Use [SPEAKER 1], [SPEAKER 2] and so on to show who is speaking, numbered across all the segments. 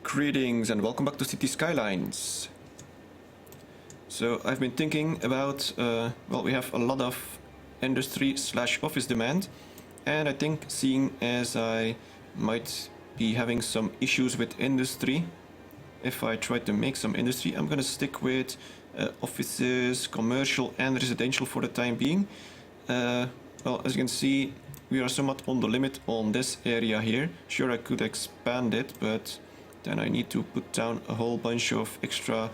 [SPEAKER 1] Greetings and welcome back to City Skylines. So I've been thinking about, well, we have a lot of industry/office demand, and I think seeing as I might be having some issues with industry, if I try to make some industry, I'm gonna stick with offices, commercial and residential for the time being. Well, as you can see, we are somewhat on the limit on this area here. Sure, I could expand it, but then I need to put down a whole bunch of extra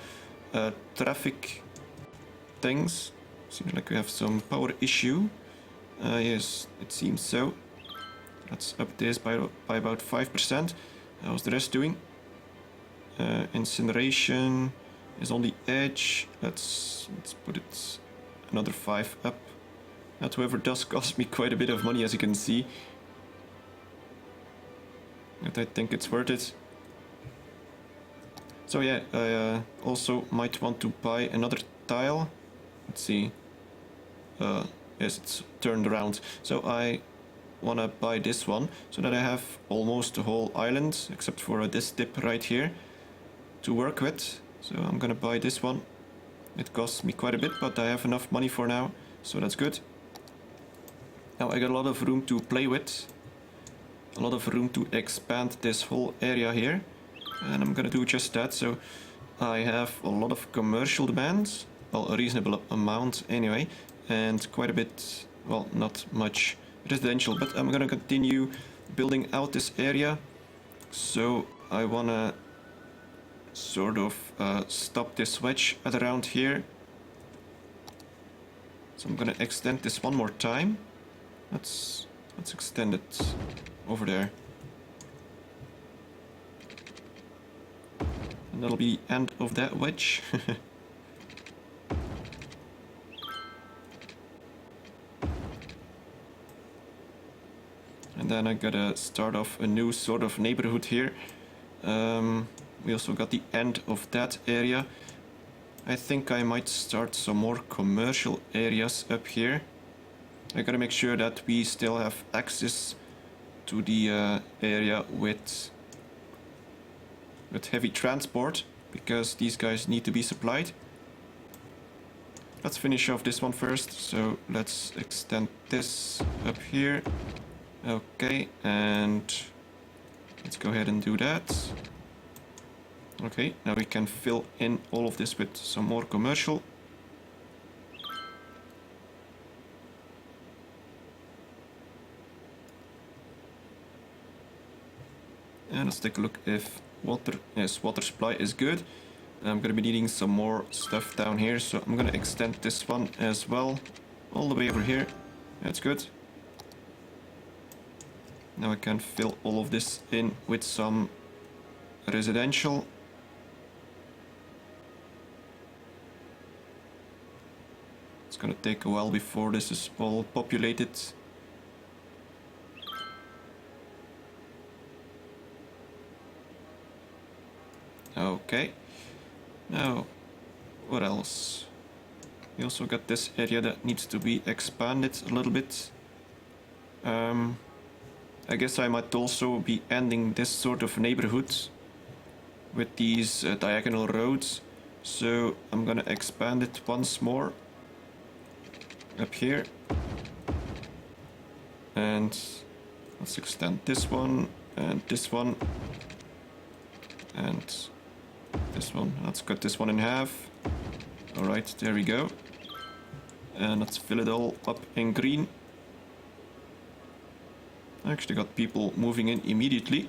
[SPEAKER 1] traffic things. Seems like we have some power issue. Yes, it seems so. Let's up this by about 5%. How's the rest doing? Incineration is on the edge. Let's put it another 5 up. That, however, does cost me quite a bit of money, as you can see. But I think it's worth it. So yeah, I also might want to buy another tile. Let's see. Yes, it's turned around. So I wanna buy this one so that I have almost the whole island, except for this dip right here, to work with. So I'm gonna buy this one. It costs me quite a bit, but I have enough money for now, so that's good. Now I got a lot of room to play with, a lot of room to expand this whole area here, and I'm gonna do just that. So I have a lot of commercial demands, well, a reasonable amount anyway, and quite a bit, well, not much residential, but I'm gonna continue building out this area. So I wanna sort of stop this wedge at around here. So I'm gonna extend this one more time. Let's extend it over there. And that'll be the end of that wedge. And then I gotta start off a new sort of neighborhood here. We also got the end of that area. I think I might start some more commercial areas up here. I gotta make sure that we still have access to the area with heavy transport, because these guys need to be supplied. Let's finish off this one first, so let's extend this up here. Okay, and let's go ahead and do that. Okay, now we can fill in all of this with some more commercial. And let's take a look if water supply is good. I'm gonna be needing some more stuff down here, so I'm gonna extend this one as well, all the way over here. That's good. Now I can fill all of this in with some residential. It's gonna take a while before this is all populated. Okay, now what else? We also got this area that needs to be expanded a little bit. I guess I might also be ending this sort of neighborhood with these diagonal roads. So I'm gonna expand it once more up here. And let's extend this one and this one. And this one. Let's cut this one in half. Alright, there we go. And let's fill it all up in green. I actually got people moving in immediately.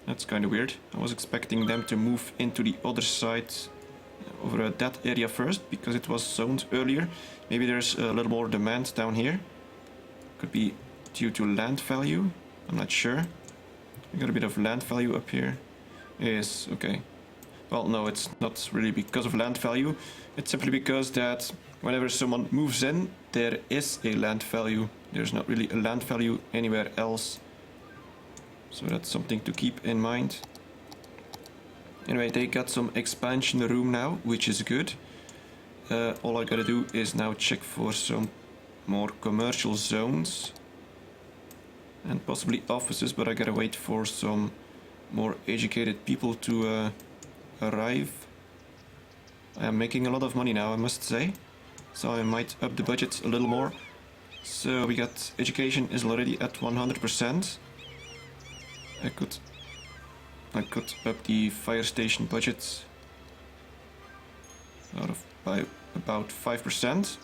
[SPEAKER 1] That's kind of weird. I was expecting them to move into the other side over that area first, because it was zoned earlier. Maybe there's a little more demand down here. Could be due to land value. I'm not sure. We got a bit of land value up here. Yes, okay. Well, no, it's not really because of land value. It's simply because that whenever someone moves in, there is a land value. There's not really a land value anywhere else. So that's something to keep in mind. Anyway, they got some expansion room now, which is good. All I gotta do is now check for some more commercial zones. And possibly offices, but I gotta wait for some more educated people to arrive. I am making a lot of money now, I must say, so I might up the budget a little more. So we got education is already at 100%. I could up the fire station budget by about 5%.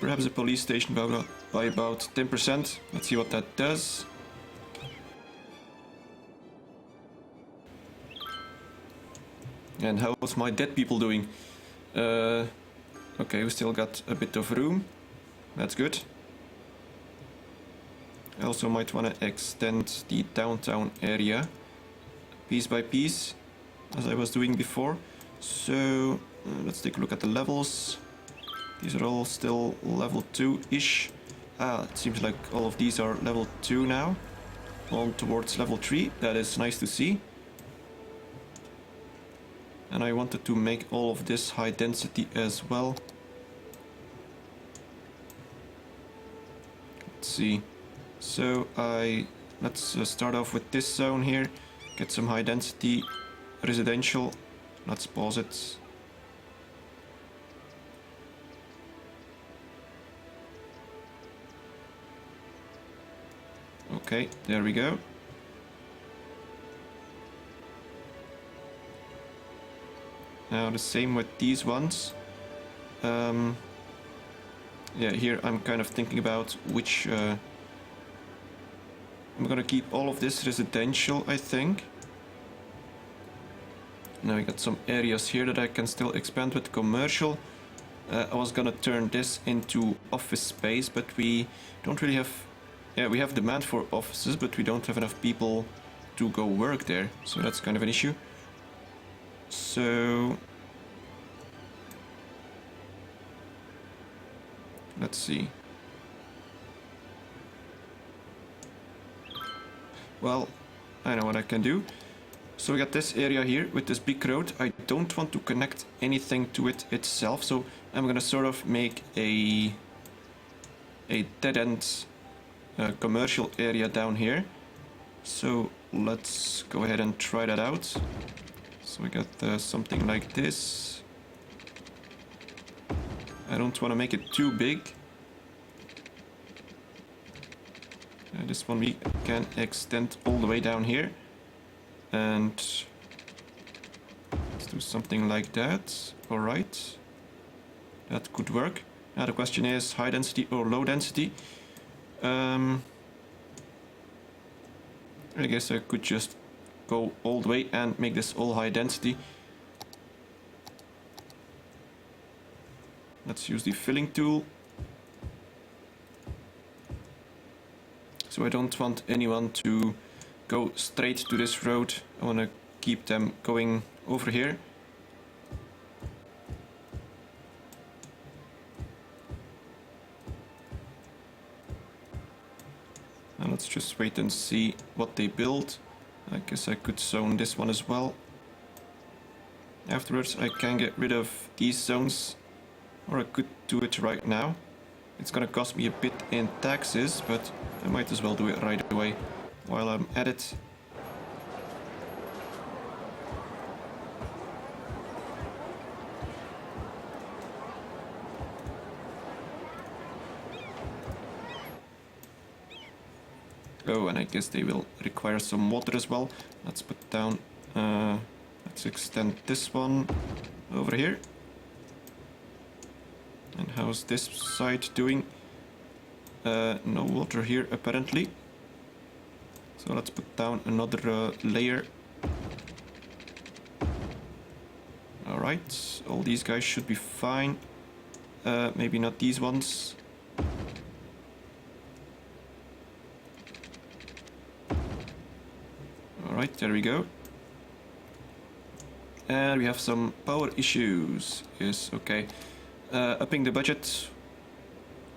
[SPEAKER 1] Perhaps a police station by about 10%. Let's see what that does. And how's my dead people doing? Okay, we still got a bit of room. That's good. I also might want to extend the downtown area piece by piece, as I was doing before. So let's take a look at the levels. These are all still level 2-ish. It seems like all of these are level 2 now. On towards level 3. That is nice to see. And I wanted to make all of this high density as well. Let's see. So let's start off with this zone here. Get some high density residential. Let's pause it. Okay, there we go. Now the same with these ones. Yeah, here I'm kind of thinking about which... I'm gonna keep all of this residential, I think. Now we got some areas here that I can still expand with commercial. I was gonna turn this into office space, but we don't really have... Yeah, we have demand for offices, but we don't have enough people to go work there. So that's kind of an issue. So... let's see. Well, I know what I can do. So we got this area here with this big road. I don't want to connect anything to it itself, so I'm gonna sort of make a dead-end commercial area down here. So let's go ahead and try that out. So we got something like this. I don't want to make it too big. This one we can extend all the way down here. And let's do something like that. Alright. That could work. Now the question is high density or low density. I guess I could just go all the way and make this all high density. Let's use the filling tool. So I don't want anyone to go straight to this road. I want to keep them going over here. And let's just wait and see what they build. I guess I could zone this one as well. Afterwards I can get rid of these zones, or I could do it right now. It's gonna cost me a bit in taxes, but I might as well do it right away while I'm at it. Oh, and I guess they will require some water as well. Let's put down, let's extend this one over here. And how's this side doing? No water here apparently. So let's put down another layer. Alright, all these guys should be fine. Maybe not these ones. Alright, there we go. And we have some power issues. Yes, okay. Upping the budget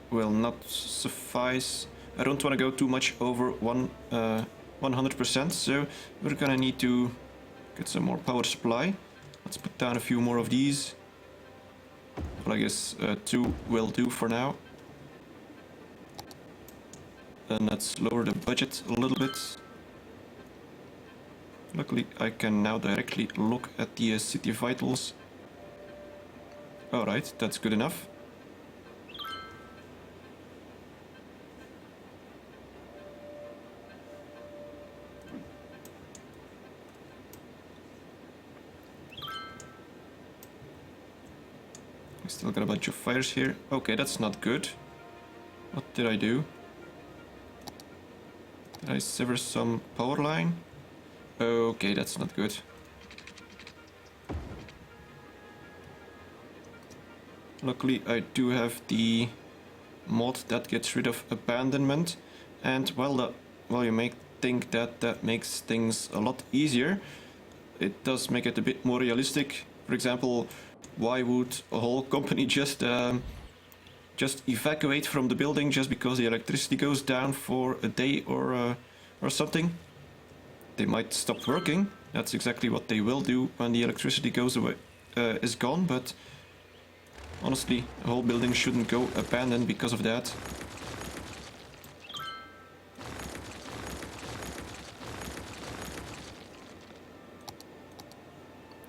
[SPEAKER 1] will not suffice. I don't want to go too much over 100%, so we're gonna need to get some more power supply. Let's put down a few more of these. Well, I guess 2 will do for now. And let's lower the budget a little bit. Luckily, I can now directly look at the city vitals. Alright, that's good enough. Still got a bunch of fires here. Okay, that's not good. What did I do? Did I sever some power line? Okay, that's not good. Luckily, I do have the mod that gets rid of abandonment, and while you may think that that makes things a lot easier, it does make it a bit more realistic. For example, why would a whole company just evacuate from the building just because the electricity goes down for a day or something? They might stop working. That's exactly what they will do when the electricity goes away, is gone. But honestly, a whole building shouldn't go abandoned because of that.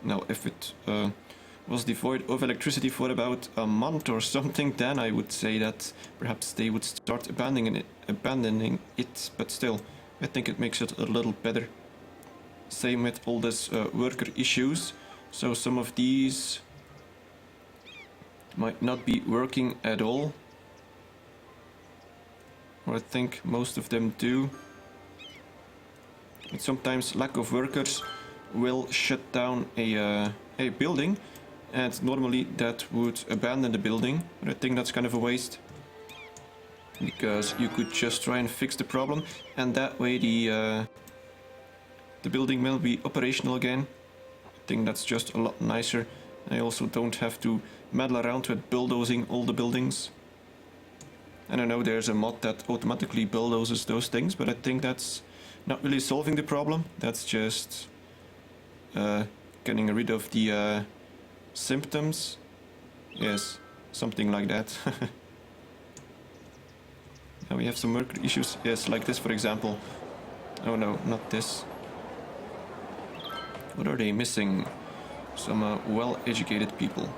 [SPEAKER 1] Now, if it was devoid of electricity for about a month or something, then I would say that perhaps they would start abandoning it. But still, I think it makes it a little better. Same with all this worker issues. So some of these might not be working at all. Or I think most of them do. But sometimes lack of workers will shut down a building, and normally that would abandon the building, but I think that's kind of a waste, because you could just try and fix the problem, and that way the building will be operational again. I think that's just a lot nicer. I also don't have to meddle around with bulldozing all the buildings. And I know there's a mod that automatically bulldozes those things, but I think that's not really solving the problem. That's just getting rid of the symptoms. Yes, something like that. Now we have some worker issues. Yes, like this for example. Oh no, not this. What are they missing? Some well-educated people.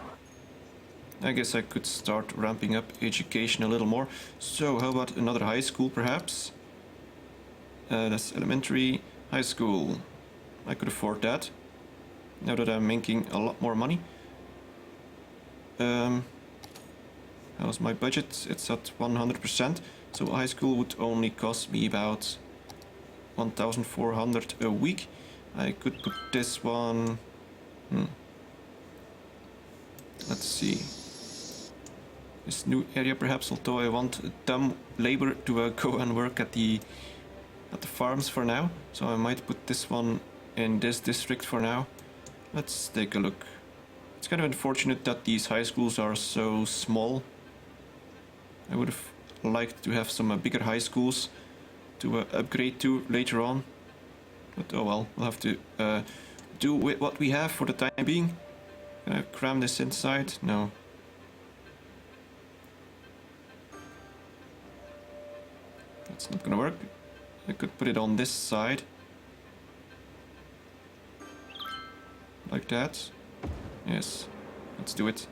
[SPEAKER 1] I guess I could start ramping up education a little more. So how about another high school perhaps? That's elementary, high school. I could afford that. Now that I'm making a lot more money. How's my budget? It's at 100%. So high school would only cost me about 1,400 a week. I could put this one... Let's see. This new area perhaps, although I want dumb labor to go and work at the farms for now. So I might put this one in this district for now. Let's take a look. It's kind of unfortunate that these high schools are so small. I would have liked to have some bigger high schools to upgrade to later on. But oh well, we'll have to do with what we have for the time being. Can I cram this inside? No. That's not gonna work. I could put it on this side. Like that. Yes, let's do it.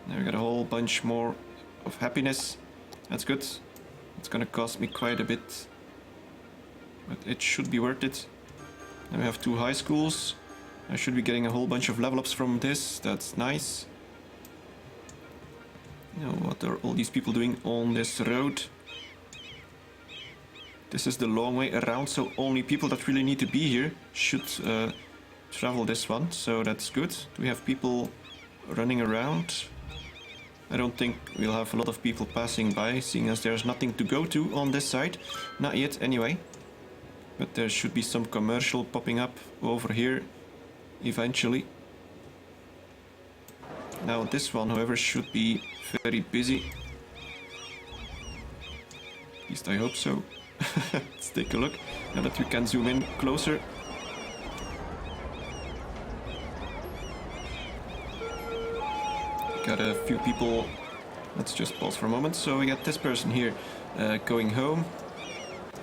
[SPEAKER 1] Now we got a whole bunch more of happiness. That's good. It's gonna cost me quite a bit, but it should be worth it. Now we have 2 high schools. I should be getting a whole bunch of level ups from this. That's nice. Now what are all these people doing on this road? This is the long way around, so only people that really need to be here should travel this one, so that's good. Do we have people running around? I don't think we'll have a lot of people passing by, seeing as there's nothing to go to on this side. Not yet, anyway. But there should be some commercial popping up over here eventually. Now this one, however, should be very busy. At least I hope so. Let's take a look, now that we can zoom in closer. Got a few people. Let's just pause for a moment. So we got this person here going home.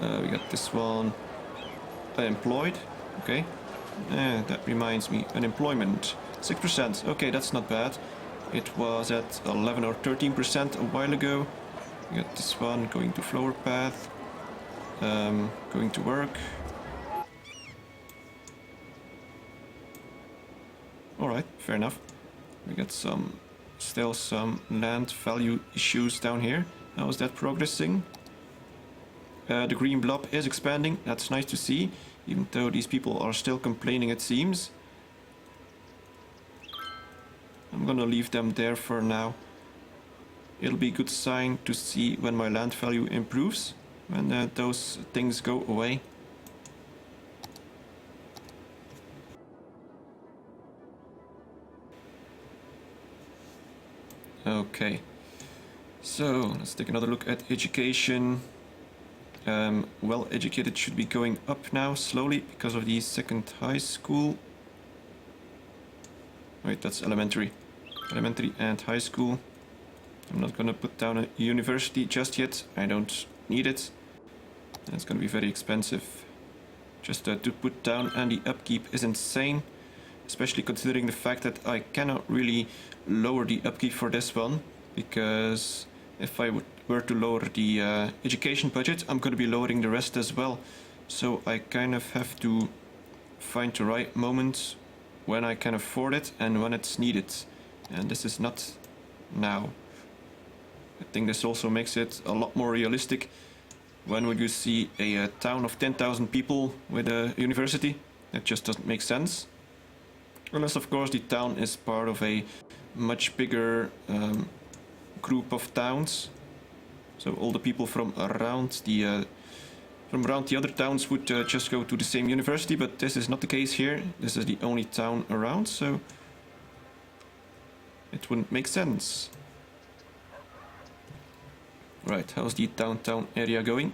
[SPEAKER 1] We got this one employed. Okay. That reminds me, unemployment 6%. Okay, that's not bad. It was at 11 or 13% a while ago. We got this one going to flower path, going to work. Alright, fair enough. We got still some land value issues down here. How is that progressing? The green blob is expanding. That's nice to see, even though these people are still complaining, it seems. I'm gonna leave them there for now. It'll be a good sign to see when my land value improves, when those things go away. Okay, so let's take another look at education. Well educated should be going up now slowly because of the second high school. Wait, that's elementary. Elementary and high school. I'm not gonna put down a university just yet. I don't need it. It's gonna be very expensive just to put down, and the upkeep is insane. Especially considering the fact that I cannot really lower the upkeep for this one, because if I were to lower the education budget, I'm going to be lowering the rest as well. So I kind of have to find the right moment when I can afford it and when it's needed. And this is not now. I think this also makes it a lot more realistic. When would you see a town of 10,000 people with a university? That just doesn't make sense. Unless, of course, the town is part of a much bigger group of towns. So all the people from around the other towns would just go to the same university, but this is not the case here. This is the only town around, so it wouldn't make sense. Right, how's the downtown area going?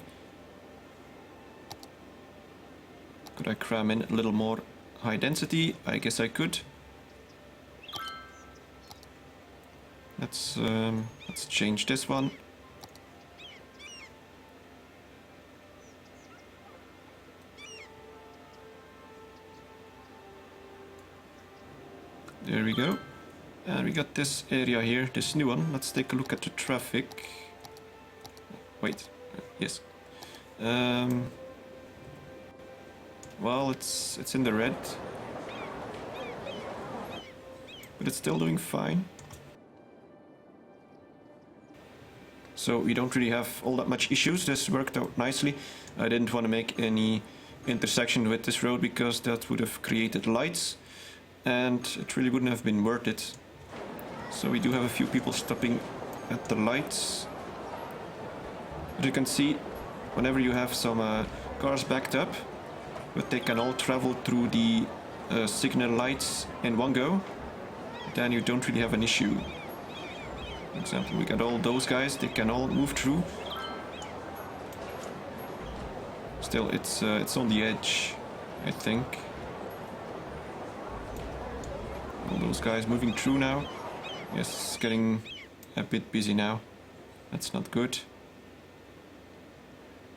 [SPEAKER 1] Could I cram in a little more high density? I guess I could. Let's change this one. There we go. And we got this area here, this new one. Let's take a look at the traffic. Wait, yes. Well, it's in the red, but it's still doing fine. So we don't really have all that much issues. This worked out nicely. I didn't want to make any intersection with this road because that would have created lights, and it really wouldn't have been worth it. So we do have a few people stopping at the lights. As you can see, whenever you have some cars backed up, but they can all travel through the signal lights in one go, then you don't really have an issue. For example, we got all those guys, they can all move through. Still, it's on the edge, I think. All those guys moving through now. Yes, it's getting a bit busy now. That's not good.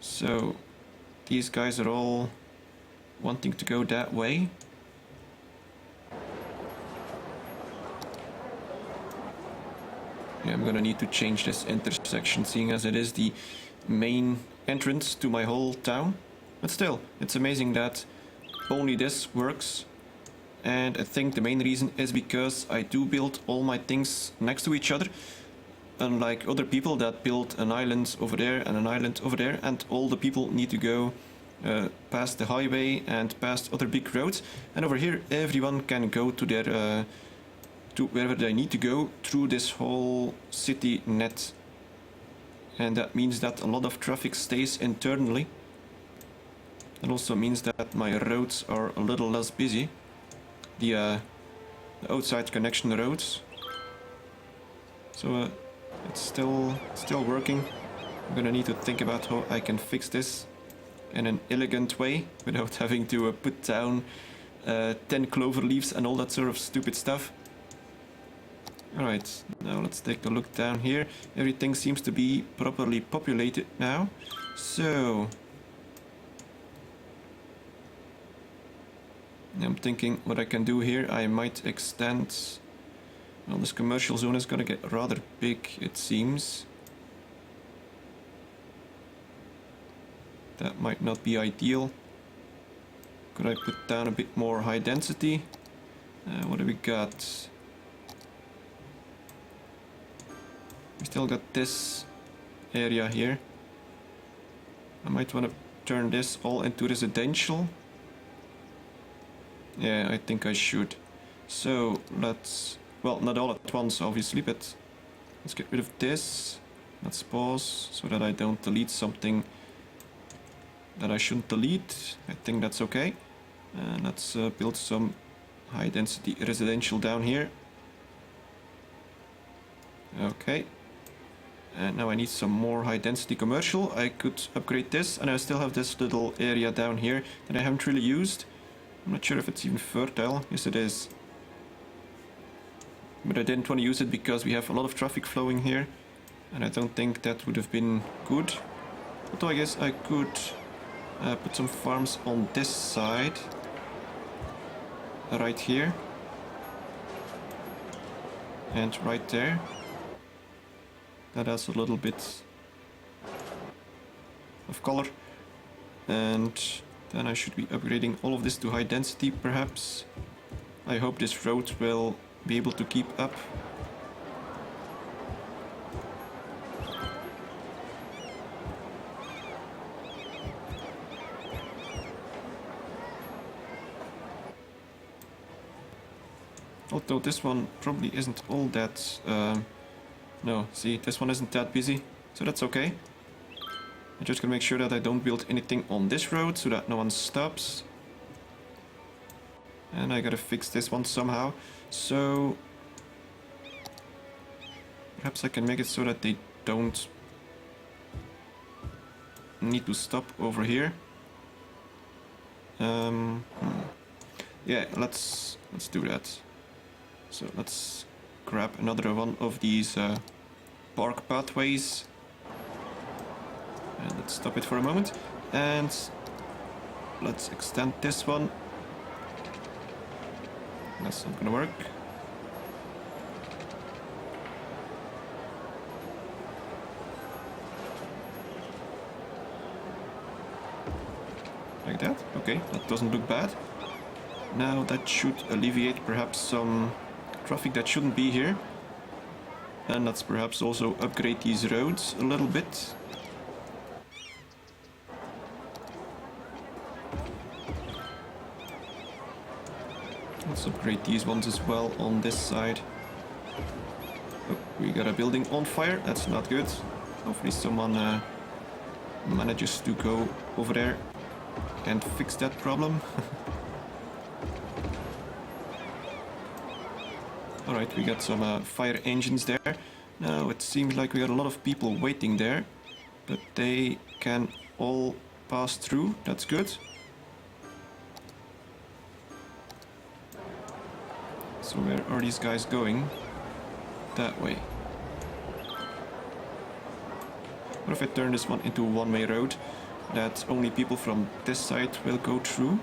[SPEAKER 1] So, these guys are all wanting to go that way. Yeah, I'm gonna need to change this intersection, seeing as it is the main entrance to my whole town. But still, it's amazing that only this works. And I think the main reason is because I do build all my things next to each other. Unlike other people that build an island over there and an island over there, and all the people need to go past the highway and past other big roads. And over here, everyone can go to their to wherever they need to go through this whole city net. And that means that a lot of traffic stays internally. It also means that my roads are a little less busy. The outside connection roads. So it's still working. I'm gonna need to think about how I can fix this in an elegant way without having to put down 10 clover leaves and all that sort of stupid stuff. Alright, now let's take a look down here. Everything seems to be properly populated now. So I'm thinking what I can do here, I might extend... Well, this commercial zone is gonna get rather big, it seems. That might not be ideal. Could I put down a bit more high density? What do we got? We still got this area here. I might want to turn this all into residential. Yeah, I think I should. So let's, well, not all at once obviously, but let's get rid of this. Let's pause so that I don't delete something that I shouldn't delete. I think that's okay. And let's build some high density residential down here. Okay. And now I need some more high density commercial. I could upgrade this, and I still have this little area down here that I haven't really used. I'm not sure if it's even fertile. Yes, it is. But I didn't want to use it because we have a lot of traffic flowing here, and I don't think that would have been good. Although I guess I could put some farms on this side. Right here. And right there. That has a little bit of color. And then I should be upgrading all of this to high density perhaps. I hope this road will be able to keep up. Although this one probably isn't all that... no, see, this one isn't that busy, so that's okay. I'm just gonna make sure that I don't build anything on this road so that no one stops. And I gotta fix this one somehow. So perhaps I can make it so that they don't need to stop over here. Yeah, let's do that. So let's grab another one of these park pathways. And let's stop it for a moment. And let's extend this one. That's not gonna work. Like that? Okay, that doesn't look bad. Now that should alleviate perhaps some traffic that shouldn't be here. And let's perhaps also upgrade these roads a little bit. Let's upgrade these ones as well on this side. Oh, we got a building on fire, that's not good. Hopefully someone manages to go over there and fix that problem. Alright, we got some fire engines there. Now it seems like we got a lot of people waiting there, but they can all pass through, that's good. So where are these guys going? That way. What if I turn this one into a one-way road that only people from this side will go through?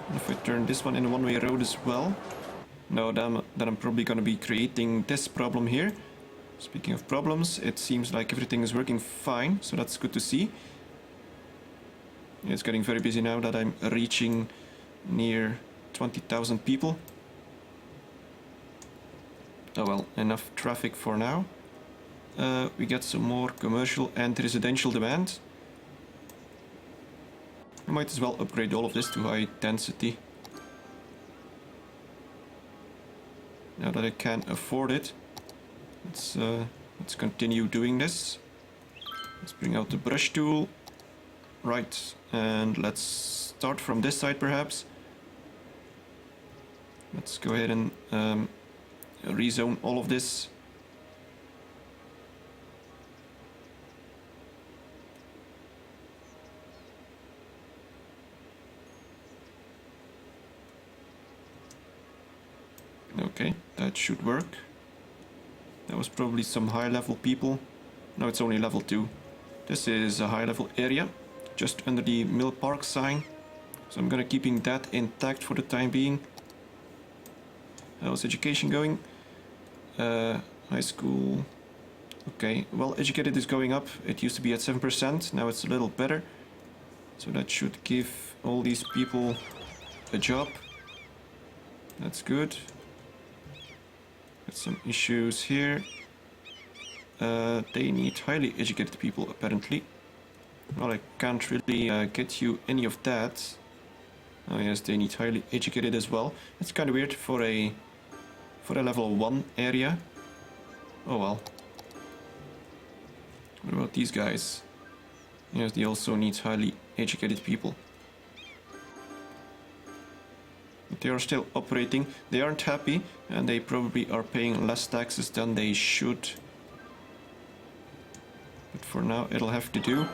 [SPEAKER 1] And if I turn this one into a one-way road as well? No, then I'm probably going to be creating this problem here. Speaking of problems, it seems like everything is working fine, so that's good to see. It's getting very busy now that I'm reaching near 20,000 people. Oh well, enough traffic for now. We get some more commercial and residential demand. I might as well upgrade all of this to high density. Now that I can afford it, let's continue doing this. Let's bring out the brush tool. Right, and let's start from this side perhaps. Let's go ahead and rezone all of this. Okay, that should work. That was probably some high level people. No, it's only level 2. This is a high level area. just under the Mill Park sign. So I'm gonna keeping that intact for the time being. How's education going? High school. Okay, well educated is going up. It used to be at 7%, now it's a little better. So that should give all these people a job. That's good. Got some issues here. They need highly educated people apparently. Well, I can't really get you any of that. Oh yes, they need highly educated as well. It's kind of weird for a level 1 area. Oh well. What about these guys? Yes, they also need highly educated people. But they are still operating. They aren't happy and they probably are paying less taxes than they should. But for now it'll have to do.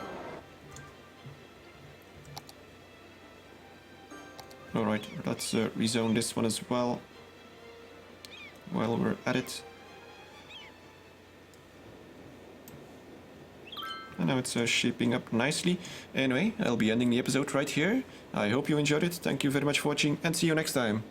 [SPEAKER 1] Alright, let's rezone this one as well while we're at it. And now it's shaping up nicely. Anyway, I'll be ending the episode right here. I hope you enjoyed it. Thank you very much for watching and see you next time.